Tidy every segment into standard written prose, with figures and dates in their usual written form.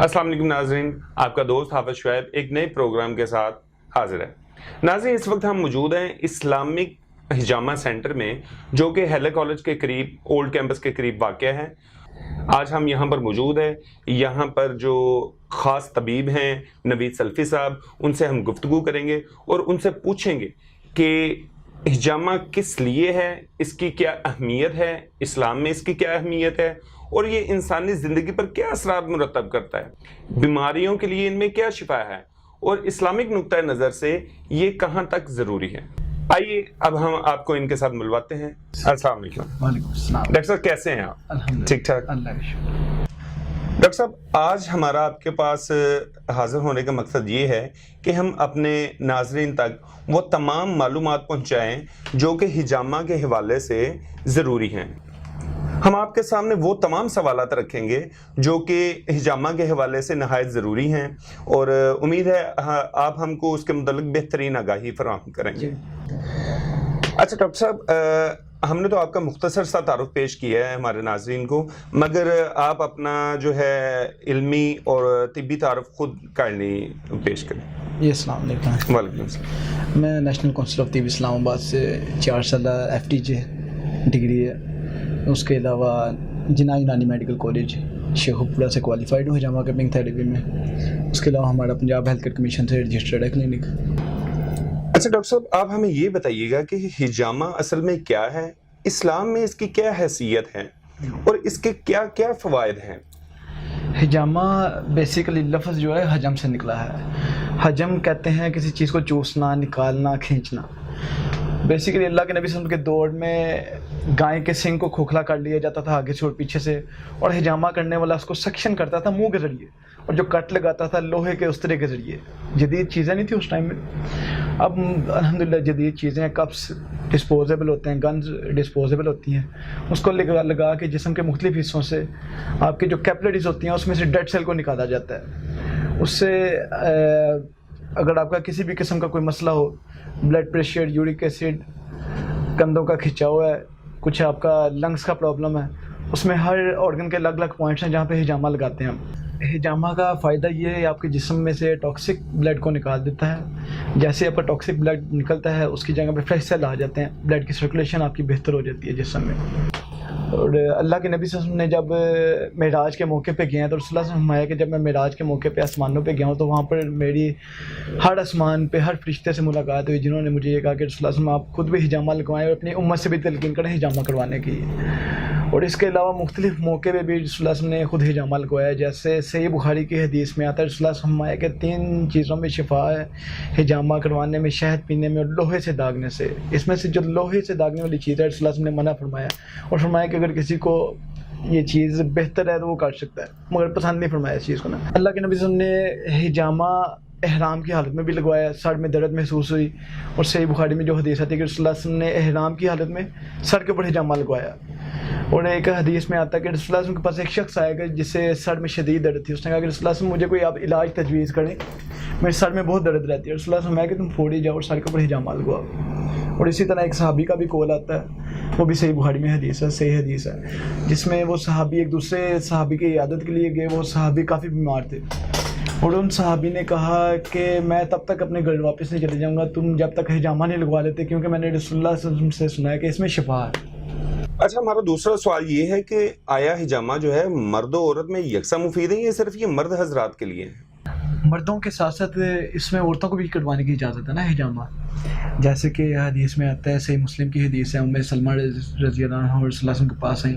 अस्सलाम वालेकुम नाज़रीन, आपका दोस्त हाफिज शुएब एक नए प्रोग्राम के साथ हाजिर है। नाज़रीन, इस वक्त हम मौजूद हैं इस्लामिक हिजामा सेंटर में, जो कि हेले कॉलेज के करीब, ओल्ड कैंपस के करीब वाक़या है। आज हम यहाँ पर मौजूद हैं। यहाँ पर जो ख़ास तबीब हैं नवीद सल्फ़ी साहब, उनसे हम गुफ्तगू करेंगे और उनसे पूछेंगे कि हिजामा किस लिए है, इसकी क्या अहमियत है, इस्लाम में इसकी क्या अहमियत है और ये इंसानी ज़िंदगी पर क्या असरात मुरतब करता है, बीमारियों के लिए इनमें क्या शिफा है और इस्लामिक नुक्ता नज़र से ये कहाँ तक ज़रूरी है। आइए अब हम आपको इनके साथ मिलवाते हैं। अस्सलाम वालेकुम। वालेकुम सलाम। डॉक्टर साहब कैसे हैं आप? अल्हम्दुलिल्लाह, ठीक ठाक। अल्लाह का शुक्र। डॉक्टर साहब, आज हमारा आपके पास हाज़िर होने का मकसद ये है कि हम अपने नाज़रीन तक वो तमाम मालूमात पहुँचाएँ जो कि हिजामा के हवाले से ज़रूरी हैं। हम आपके सामने वो तमाम सवालात रखेंगे जो कि हिजामा के हवाले से नहायत ज़रूरी हैं और उम्मीद है आप हमको उसके मुतालिक बेहतरीन आगाही फराहम करेंगे। अच्छा डॉक्टर साहब, हमने तो आपका मुख्तसर सा तारुफ पेश किया है हमारे नाज़रीन को, मगर आप अपना जो है इल्मी और तिब्बी तारुफ खुद काइंडली पेश करें। जी अस्सलाम वालेकुम। वालेकुम अस्सलाम। मैं नेशनल काउंसिल ऑफ तिब इस्लामाबाद से 4 साल FTJ डिग्री है। उसके अलावा जिना यूनानी मेडिकल कॉलेज शेखुपुरा से क्वालिफाइड हूँ हिजामा कपिंग थेरेपी में। उसके अलावा हमारा पंजाब हेल्थ केयर कमीशन से रजिस्टर्ड है क्लिनिक। अच्छा डॉक्टर साहब, आप हमें ये बताइएगा कि हिजामा असल में क्या है, इस्लाम में इसकी क्या हैसियत है और इसके क्या क्या फ़वाइद हैं। हिजामा बेसिकली लफ्ज़ जो है हजम से निकला है। हजम कहते हैं किसी चीज़ को चूसना, निकालना, खींचना। बेसिकली अल्लाह के नबी सल्लल्लाहु अलैहि वसल्लम के दौर में गाय के सिंग को खोखला कर लिया जाता था आगे से और पीछे से, और हिजामा करने वाला उसको सक्शन करता था मुंह के ज़रिए, और जो कट लगाता था लोहे के उस्तरे के ज़रिए। जदीद चीज़ें नहीं थी उस टाइम में। अब अल्हम्दुलिल्लाह जदीद चीज़ें, कप्स डिस्पोजेबल होते हैं, गन्स डिस्पोजेबल होती हैं। उसको लगा के जिस्म के मुख्तलिफ हिस्सों से आपकी जो कैपिलरीज होती हैं उसमें से डेड सेल को निकाला जाता है। उससे अगर आपका किसी भी किस्म का कोई मसला हो, ब्लड प्रेशर, यूरिक एसिड, कंधों का खिंचाव है, कुछ आपका लंग्स का प्रॉब्लम है, उसमें हर ऑर्गन के अलग अलग पॉइंट्स हैं जहाँ पे हिजामा लगाते हैं हम। हिजामा का फ़ायदा ये है आपके जिस्म में से टॉक्सिक ब्लड को निकाल देता है। जैसे आपका टॉक्सिक ब्लड निकलता है उसकी जगह पे फ्रेश सेल आ जाते हैं, ब्लड की सर्कुलेशन आपकी बेहतर हो जाती है जिस्म में। और अल्लाह के नबी सल्लल्लाहु अलैहि वसल्लम ने जब मेराज के मौके पे गए हैं तो रसूलुल्लाह सल्लल्लाहु अलैहि वसल्लम फरमाया कि जब मैं मेराज के मौके पे आसमानों पे गया हूँ तो वहाँ पर मेरी हर आसमान पे हर फरिश्ते से मुलाकात हुई जिन्होंने मुझे ये कहा कि रसूलुल्लाह सल्लल्लाहु अलैहि वसल्लम आप खुद भी हिजामा लगवाएं और अपनी उम्मत से भी तलकीन करें हिजामा करवाने की। और इसके अलावा मुख्तलिफ मौके पे भी रसूलुल्लाह सल्लल्लाहु अलैहि वसल्लम ने खुद हिजामा लगवाया। जैसे सही बुखारी की हदीस में आता है रसूलुल्लाह सल्लल्लाहु अलैहि वसल्लम फरमाया कि 3 चीज़ों में शिफा है, हिजामा करवाने में, शहद पीने में और लोहे से दागने से। इसमें से जो लोहे से दागने वाली चीज़ है रसूलुल्लाह सल्लल्लाहु अलैहि वसल्लम ने मना फरमाया और फरमाया कि अगर किसी को ये चीज़ बेहतर है तो वो कर सकता है, मगर पसंद नहीं फरमाया इस चीज़ को ना। अल्लाह के नबी सल्लल्लाहु अलैहि वसल्लम ने हिजामा एहराम की हालत में भी लगवाया, सर में दर्द महसूस हुई। और सही बुखारी में जो हदीस आती है कि रसूलुल्लाह सल्लल्लाहु अलैहि वसल्लम ने एहराम की हालत में सर के ऊपर हिजामा लगवाया। और एक हदीस में आता है कि रसूलुल्लाह सल्लल्लाहु अलैहि वसल्लम के पास एक शख्स आएगा जिसे सर में शदीद दर्द थी। उसने कहा कि रसूलुल्लाह सल्लल्लाहु अलैहि वसल्लम मुझे कोई आप इलाज तजवीज़ करें, मेरे सर में बहुत दर्द रहती है। रसूलुल्लाह सल्लल्लाहु अलैहि वसल्लम कि तुम फौरी जाओ और सर के ऊपर हिजामा लगवाओ। और इसी तरह एक सहाबी का भी कॉल आता है, वो भी सही बुखारी में हदीस है, सही हदीस है, जिसमें वो सहाबी एक दूसरे सहाबी की इयादत के लिए गए। वो सहाबी काफ़ी बीमार थे और उन सहाबी ने कहा कि मैं तब तक अपने घर वापस नहीं चले जाऊँगा तुम जब तक हिजामा नहीं लगवा लेते, क्योंकि मैंने रसूलुल्लाह सल्लल्लाहु अलैहि वसल्लम से सुना है कि इसमें शिफा है। अच्छा, हमारा दूसरा सवाल ये है कि आया हिजामा जो है मर्द और औरत में यकसा मुफीद है या सिर्फ ये मर्द हजरात के लिए है? मर्दों के साथ साथ इसमें औरतों को भी करवाने की इजाज़त है ना हिजामा। जैसे कि हदीस में आता है, सही मुस्लिम की हदीस है, उम्मे सलमा रज़ी अल्लाह अन्हा रसूलुल्लाह सल्लल्लाहु अलैहि वसल्लम के पास आई।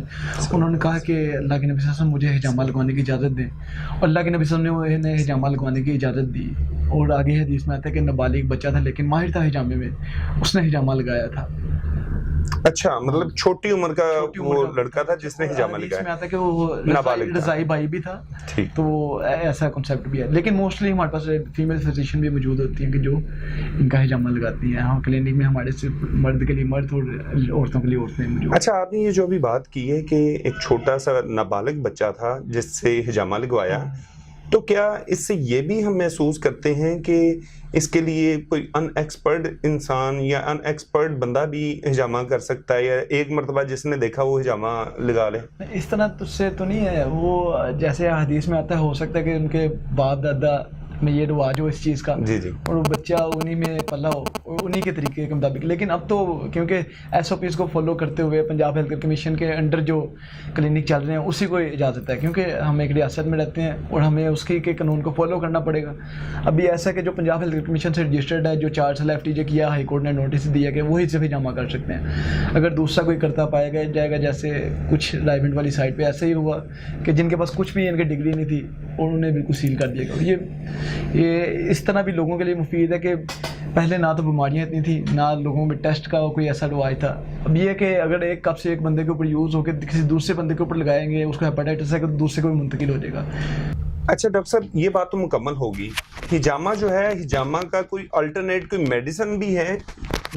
उन्होंने कहा कि अल्लाह के नबी सल्लल्लाहु अलैहि वसल्लम मुझे हिजामा लगवाने की इजाज़त दें, और अल्लाह के नबी सल्लल्लाहु अलैहि वसल्लम ने उन्हें हिजामा लगवाने की इजाज़त दी। और आगे हदीस में आता है कि नाबालिग बच्चा था लेकिन माहिर था हिजामे में, उसने हिजामा लगाया था। अच्छा, मतलब छोटी उम्र का वो लड़का था जिसने हिजामा लगाया। इसमें आता है कि वो नाबालिग रज़ाई भाई भी था, ठीक। तो ऐसा कॉन्सेप्ट भी है। लेकिन मोस्टली हमारे पास फीमेल फिजिशियन भी मौजूद होती हैं कि जो इनका हिजामा लगाती हैं। हाँ, क्लिनिक में हमारे सिर्फ मर्द के लिए मर्द और औरतों के लिए औरतें मौजूद। अच्छा, आपने ये जो अभी बात की है कि एक छोटा सा नाबालिग बच्चा था जिससे हिजामा लगवाया, تو کیا اس سے یہ بھی ہم محسوس کرتے ہیں کہ اس کے لیے کوئی ان ایکسپرٹ انسان یا ان ایکسپرٹ بندہ بھی ہجامہ کر سکتا ہے، یا ایک مرتبہ جس نے دیکھا وہ ہجامہ لگا لے؟ اس طرح تو سے تو نہیں ہے، وہ جیسے حدیث میں آتا ہے، ہو سکتا ہے کہ ان کے باپ دادا میں یہ رواج ہو اس چیز کا، جی جی، اور وہ بچہ انہی میں پلا ہو انہی کے طریقے کے مطابق. لیکن اب تو کیونکہ ایس او پیز کو فالو کرتے ہوئے پنجاب ہیلتھ کیئر کمیشن کے انڈر جو کلینک چل رہے ہیں اسی کو اجازت ہے، کیونکہ ہم ایک ریاست میں رہتے ہیں اور ہمیں اس کے قانون کو فالو کرنا پڑے گا. ابھی ایسا کہ جو پنجاب ہیلتھ کیئر کمیشن سے رجسٹرڈ ہے، جو 4 سال ایف ٹی جے کیا، ہائی کورٹ نے نوٹس دیا کہ وہی صرف ہجامہ کر سکتے ہیں. اگر دوسرا کوئی کرتا پایا جائے گا، جیسے کچھ رائیونٹ والی سائڈ پہ ایسا ہی ہوا کہ جن کے پاس کچھ بھی ان کی ڈگری نہیں تھی اور انہیں بالکل سیل کر دیا گیا. یہ اس طرح بھی لوگوں کے لیے مفید ہے کہ پہلے نہ تو بیماریاں اتنی تھی، نہ لوگوں میں ٹیسٹ کا کوئی ایسا رواج تھا. اب یہ کہ اگر ایک کپ سے ایک بندے کے اوپر یوز ہو کے کسی دوسرے بندے کے اوپر لگائیں گے، اس کو ہیپاٹائٹس ہے کہ دوسرے کو بھی منتقل ہو جائے گا. اچھا ڈاکٹر صاحب، یہ بات تو مکمل ہوگی. ہجامہ جو ہے، ہجامہ کا کوئی الٹرنیٹ کوئی میڈیسن بھی ہے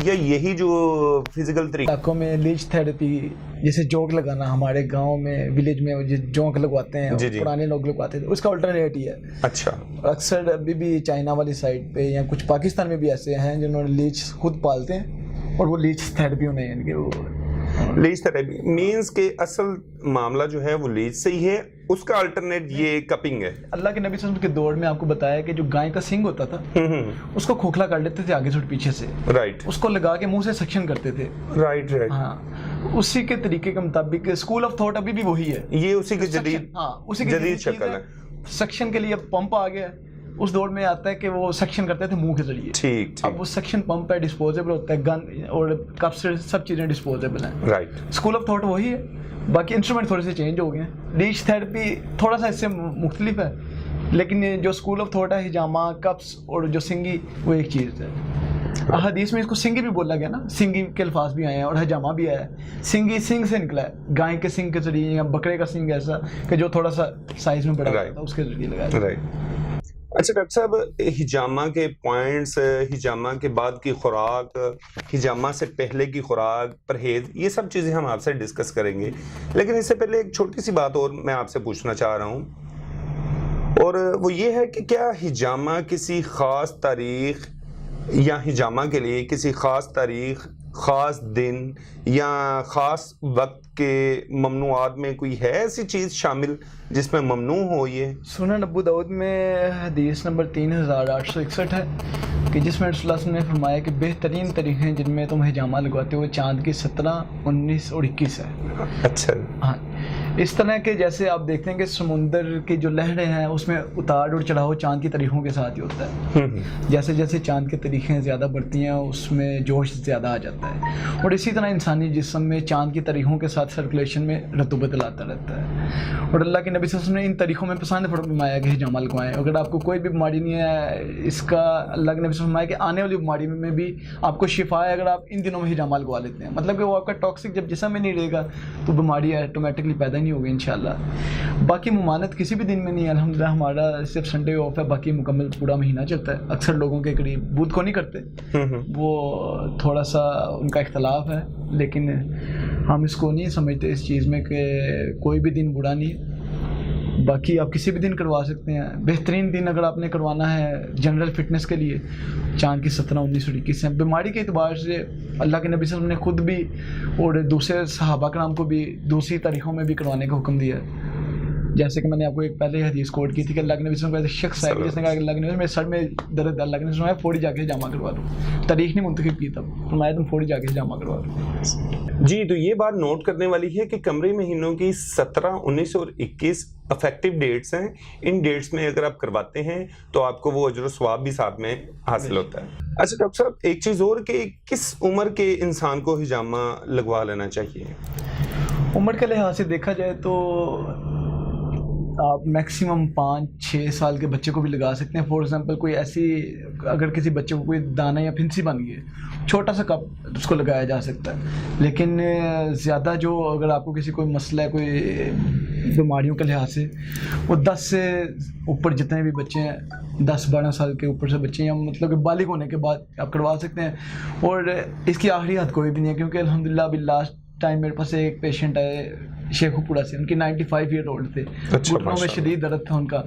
یا یہی جو فزیکل طریقہ؟ علاقوں میں لیچ تھراپی، جیسے جوک لگانا، ہمارے گاؤں میں ولیج میں جونک لگواتے ہیں، جی جی، پرانے لوگ لگواتے تھے، اس کا الٹرنیٹ ہی ہے. اچھا. اکثر ابھی بھی چائنا والی سائڈ پہ یا کچھ پاکستان میں بھی ایسے ہیں جنہوں نے لیچ خود پالتے ہیں اور وہ لیچ تھراپی انہیں ان کے وہ لیچ تھراپی مینس کہ اصل معاملہ جو ہے وہ لیچ سے ہی ہے، اس کا الٹرنیٹ یہ کپنگ ہے. اللہ کے نبی صلی اللہ علیہ وسلم کے دور میں آپ کو بتایا کہ جو گائے کا سنگ ہوتا تھا اس کو کھوکھلا کر لیتے تھے آگے سے اور پیچھے سے، رائٹ، اس کو لگا کے منہ سے سکشن کرتے تھے. رائٹ رائٹ، ہاں، اسی کے طریقے کے مطابق اسکول آف تھاٹ ابھی بھی وہی ہے. یہ اسی کی جدید، ہاں اسی کی جدید شکل ہے. سکشن کے لیے پمپ آ گیا. اس دور میں آتا ہے کہ وہ سکشن کرتے تھے منہ کے ذریعے. ٹھیک. اب وہ سکشن پمپ ہے، ڈسپوزیبل ہوتا ہے، گن اور کپ سے سب چیزیں ڈسپوزیبل ہیں. رائٹ. اسکول آف تھاٹ وہی ہے، باقی انسٹرومنٹ تھوڑے سے چینج ہو گئے ہیں. لیچ تھراپی تھوڑا سا اس سے مختلف ہے، لیکن جو اسکول آف تھاٹ ہے، ہجامہ، کپس اور جو سنگی، وہ ایک چیز ہے. حدیث میں اس کو سنگی بھی بولا گیا نا، سنگی کے الفاظ بھی آئے ہیں اور ہجامہ بھی آیا ہے. سنگی سنگ سے نکلا ہے، گائے کے سنگ کے ذریعے یا بکرے کا سنگ ایسا کہ جو تھوڑا سا سائز میں بڑا ہوتا ہے اس کے ذریعے لگایا. رائٹ. اچھا ڈاکٹر صاحب، ہجامہ کے پوائنٹس، ہجامہ کے بعد کی خوراک، ہجامہ سے پہلے کی خوراک، پرہیز، یہ سب چیزیں ہم آپ سے ڈسکس کریں گے. لیکن اس سے پہلے ایک چھوٹی سی بات اور میں آپ سے پوچھنا چاہ رہا ہوں، اور وہ یہ ہے کہ کیا ہجامہ کسی خاص تاریخ یا ہجامہ کے لیے کسی خاص تاریخ، خاص دن یا خاص وقت کے ممنوعات میں کوئی ہے ایسی چیز شامل جس میں ممنوع ہو؟ یہ سنن ابو داؤد میں حدیث نمبر 3861 ہے کہ جس میں رسول اللہ صلی اللہ علیہ وسلم نے فرمایا کہ بہترین طریقے جن میں تم ہجامہ لگواتے ہو چاند کی 17، 19 اور 21 ہے. اچھا. ہاں، اس طرح کے جیسے آپ دیکھتے ہیں کہ سمندر کی جو لہریں ہیں اس میں اتار اور چڑھاؤ چاند کی تاریخوں کے ساتھ ہی ہوتا ہے. جیسے جیسے چاند کی تاریخیں زیادہ بڑھتی ہیں اس میں جوش زیادہ آ جاتا ہے، اور اسی طرح انسانی جسم میں چاند کی تاریخوں کے ساتھ سرکولیشن میں رطوبت لاتا رہتا ہے. اور اللہ کے نبی صلی اللہ علیہ وسلم نے ان تاریخوں میں پسند فرمایا کہ ہجامہ لگوائیں. اگر آپ کو کوئی بھی بیماری نہیں ہے، اس کا اللہ کے نبی صلی اللہ علیہ وسلم نے فرمایا کہ آنے والی بیماری میں بھی آپ کو شفا ہے اگر آپ ان دنوں میں ہجامہ لگوا لیتے ہیں. مطلب کہ وہ آپ کا ٹاکسک جب جسم میں نہیں رہے گا تو بیماری آٹومیٹکلی پیدا نہیں ہوگی انشاءاللہ. باقی ممانعت کسی بھی دن میں نہیں ہے الحمدللہ. ہمارا صرف سنڈے آف ہے، باقی مکمل پورا مہینہ چلتا ہے. اکثر لوگوں کے قریب بدھ کو نہیں کرتے، وہ تھوڑا سا ان کا اختلاف ہے، لیکن ہم اس کو نہیں سمجھتے اس چیز میں کہ کوئی بھی دن برا نہیں. باقی آپ کسی بھی دن کروا سکتے ہیں. بہترین دن اگر آپ نے کروانا ہے جنرل فٹنس کے لیے چاند کی 17، 19 اور 21 ہیں. بیماری کے اعتبار سے اللہ کے نبی صلی اللہ علیہ وسلم نے خود بھی اور دوسرے صحابہ کرام کو بھی دوسری تاریخوں میں بھی کروانے کا حکم دیا ہے. جیسے کہ میں نے آپ کو ایک پہلے حدیث کوٹ کی تھی کہ اللہ کے نبی صلی اللہ علیہ وسلم کا شخص ہے جس نے کہا کہ اللہ کے نبی میرے سر میں درد ہے، اللہ کے نبی صلی اللہ علیہ وسلم فوری جا کے جامع کروا دو. تاریخ نہیں منتخب کی، تب فرمایا تم فوری جا کے جامع کروا دو. جی، تو یہ بات نوٹ کرنے والی ہے کہ قمری مہینوں کی 17، 19 اور 21 افیکٹو ڈیٹس ہیں. ان ڈیٹس میں اگر آپ کرواتے ہیں تو آپ کو وہ اجر و ثواب بھی ساتھ میں حاصل ہوتا ہے. اچھا ڈاکٹر صاحب، ایک چیز اور کہ کس عمر کے انسان کو ہجامہ لگوا لینا چاہیے؟ عمر کے لحاظ سے دیکھا جائے تو آپ میکسیمم 5-6 سال کے بچے کو بھی لگا سکتے ہیں. فار ایگزامپل کوئی ایسی اگر کسی بچے کو کوئی دانہ یا پھنسی بن گئی ہے، چھوٹا سا کپ اس کو لگایا جا سکتا ہے. لیکن زیادہ جو اگر آپ کو کسی کوئی مسئلہ ہے کوئی بیماریوں کے لحاظ سے، وہ 10 سے اوپر جتنے بھی بچے ہیں، 10-12 سال کے اوپر سے بچے ہیں، مطلب کہ بالغ ہونے کے بعد آپ کروا سکتے ہیں. اور اس کی آخری حد کوئی بھی نہیں ہے، کیونکہ الحمدللہ ابھی لاسٹ टाइम मेरे पास एक पेशेंट आए शेखुपुरा से, उनके 95 ईयर ओल्ड थे, अच्छा, घुटनों में शदीद दर्द था उनका,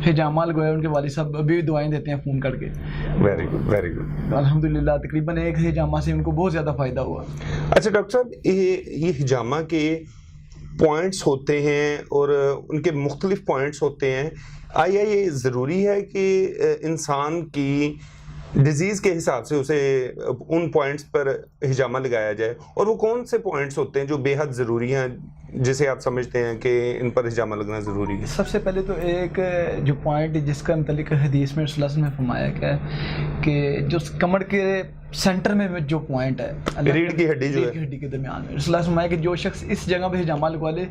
हिजामा लगवाया, उनके वालिद साहब अभी भी दुआएं देते हैं फ़ोन करके। Very good, very good. अल्हम्दुलिल्लाह तकरीबन एक हिजामा से उनको बहुत ज़्यादा फ़ायदा हुआ। अच्छा डॉक्टर साहब, ये हिजामा के पॉइंट्स होते हैं और उनके मुख्तलिफ पॉइंट्स होते हैं, आया ये ज़रूरी है कि इंसान की डिजीज़ के हिसाब से उसे उन पॉइंट्स पर हिजामा लगाया जाए, और वो कौन से पॉइंट्स होते हैं जो बेहद ज़रूरी हैं जिसे आप समझते हैं कि इन पर हिजामा लगना ज़रूरी है? सबसे पहले तो एक जो पॉइंट जिसका मतलब हदीस में रसूलुल्लाह में फरमाया गया है कि जो कमर के सेंटर में जो पॉइंट है, रीढ़ की हड्डी जो है, रीढ़ की हड्डी के दरमियान में, रसूलुल्लाह ने फरमाया कि जो शख्स इस जगह पे हिजामा लगवा ले,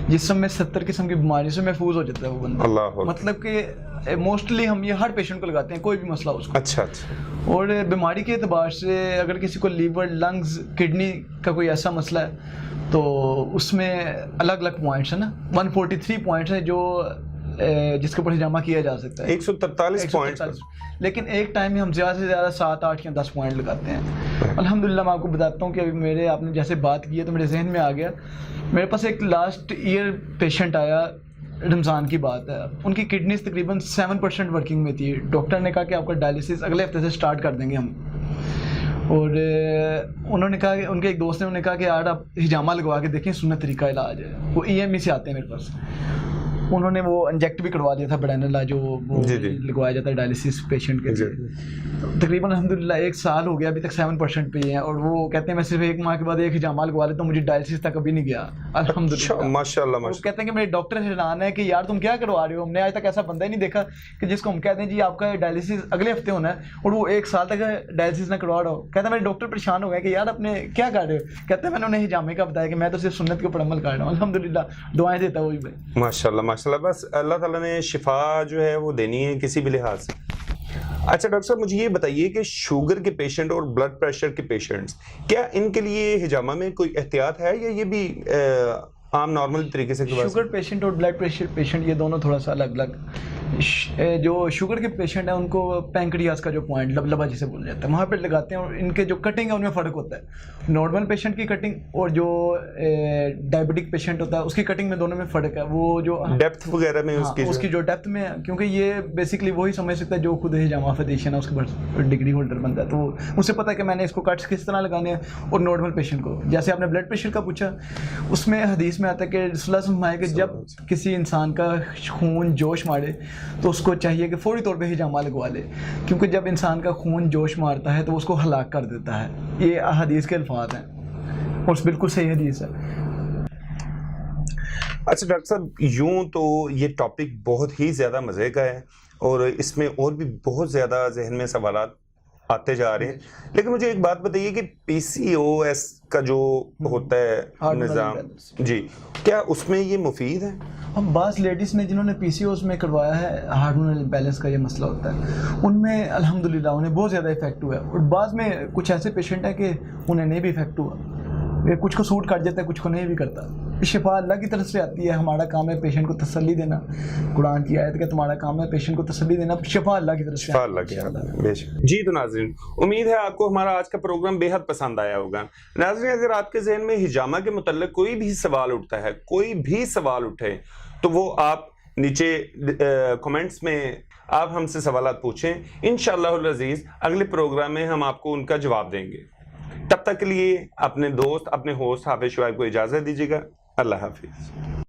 जिस्म में 70 किस्म की बीमारियों से महफूज हो जाता है वो बंदा। अल्लाह, मतलब कि मोस्टली हम ये हर पेशेंट को लगाते हैं, कोई भी मसला उसको। अच्छा अच्छा। और बीमारी के अतबार से अगर किसी को लीवर, लंग्स, किडनी का कोई ऐसा मसला है तो उसमें अलग अलग पॉइंट्स है ना, 143 पॉइंट्स हैं जो जिसके ऊपर हिजामा किया जा सकता है, 143 पॉइंट्स। लेकिन एक टाइम में हम ज़्यादा से ज़्यादा 7, 8 या 10 पॉइंट लगाते हैं। अल्हम्दुलिल्लाह मैं आपको बताता हूँ कि अभी मेरे, आपने जैसे बात की है तो मेरे जहन में आ गया, मेरे पास एक लास्ट ईयर पेशेंट आया, रमज़ान की बात है, उनकी किडनीज तकरीबन 7% वर्किंग में थी। डॉक्टर ने कहा कि आपका डायलिसिस अगले हफ्ते से स्टार्ट कर देंगे हम, और उन्होंने कहा कि उनके एक दोस्त ने उन्हें कहा कि यार आप हिजामा लगवा के देखें, सुन्नत तरीका इलाज है। वो EME से आते हैं मेरे पास, उन्होंने वो इंजेक्ट भी करवा दिया था ब्रेनला, जो वो लगवाया जाता है डायलिसिस पेशेंट के लिए। तकरीबन अल्हम्दुलिल्लाह 1 साल हो गया, अभी तक 7% पे ही है, और वो कहते हैं मैं सिर्फ 1 माह के बाद एक हिजामा लगवा लेता हूँ, मुझे डायलिसिस तक कभी नहीं गया अल्हम्दुलिल्लाह। माशाल्लाह वो कहते हैं कि मेरे डॉक्टर हैरान है कि यार तुम क्या करवा रहे हो, हमने आज तक ऐसा बंदा ही नहीं देखा कि जिसको हम कहते हैं जी आपका डायलिसिस अगले हफ्ते होना है और वो 1 साल तक डायलिसिस ना करवा रहा हो। कहता है मेरे डॉक्टर परेशान हो गए कि यार अपने क्या कर रहे हो। कहते हैं मैंने उन्हें हिजामे का बताया कि मैं तो सिर्फ सुन्नत के ऊपर अमल कर रहा हूँ। अल्हम्दुलिल्लाह दुआएं देता है वही भाई। माशाल्लाह माशाल्लाह, बस अल्लाह ताला ने शिफा जो है वो देनी है किसी भी लिहाज से। अच्छा डॉक्टर साहब, मुझे ये बताइए कि शुगर के पेशेंट और ब्लड प्रेशर के पेशेंट्स, क्या इनके लिए हिजामा में कोई एहतियात है या ये भी आम नॉर्मल तरीके से? शुगर पेशेंट और ब्लड प्रेशर पेशेंट ये दोनों थोड़ा सा अलग अलग। जो शुगर के पेशेंट है उनको पैंक्रियास का जो पॉइंट लबलबा जिसे बोला जाता है वहाँ पे लगाते हैं, और इनके जो कटिंग है उनमें फ़र्क होता है। नॉर्मल पेशेंट की कटिंग और जो डायबिटिक पेशेंट होता है उसकी कटिंग में, दोनों में फ़र्क है। वो जो डेप्थ वगैरह में, उसकी जो डेप्थ में, क्योंकि ये बेसिकली वही समझ सकता है जो खुद हिजामा फिजिशियन है, उसके पास डिग्री होल्डर बनता है, तो उसे पता है कि मैंने इसको कट्स किस तरह लगाने हैं। और नॉर्मल पेशेंट को, जैसे आपने ब्लड प्रेशर का पूछा, उसमें हदीस में आता है कि रसूलुल्लाह कि जब किसी इंसान का खून जोश मारे तो उसको चाहिए कि फौरी तौर पे हिजामा लगवा ले, क्योंकि जब इंसान का खून जोश मारता है तो उसको हलाक कर देता है। ये हदीस के अल्फाज हैं और बिल्कुल सही हदीस है। अच्छा डॉक्टर साहब, यूं तो ये टॉपिक बहुत ही ज़्यादा मज़े का है और इसमें और भी बहुत ज़्यादा जहन में सवालात आते जा रहे हैं, लेकिन मुझे एक बात बताइए कि PCOS का जो होता है निज़ाम जी, क्या उसमें ये मुफीद है? हम बाज़ लेडीज़ ने जिन्होंने PCOS में करवाया है, हार्मोनल बैलेंस का ये मसला होता है, उनमें अल्हम्दुलिल्लाह उन्हें बहुत ज़्यादा इफेक्ट हुआ है। और बाज़ में कुछ ऐसे पेशेंट हैं कि उन्हें नहीं भी इफेक्ट हुआ, कुछ को सूट कर जाता है, कुछ को नहीं भी करता। शिफा अल्लाह की तरफ से आती है, हमारा काम है पेशेंट को तसल्ली देना। कुरान की आयत का तुम्हारा काम है पेशेंट को तसल्ली देना, शिफा अल्लाह की तरफ से। अल्लाह की जी। तो नाज़रीन, उम्मीद है आपको हमारा आज का प्रोग्राम बेहद पसंद आया होगा। नाज़रीन, अगर आपके जहन में हिजामा के मुतल्लिक़ कोई भी सवाल उठता है, कोई भी सवाल उठे, तो वो आप नीचे कमेंट्स में आप हमसे सवालात पूछें। इंशाअल्लाह अज़ीज़ अगले प्रोग्राम में हम आपको उनका जवाब देंगे। तब तक के लिए अपने दोस्त, अपने होस्ट हाफिज शुआइब को इजाज़त दीजिएगा। अल्लाह हाफिज़।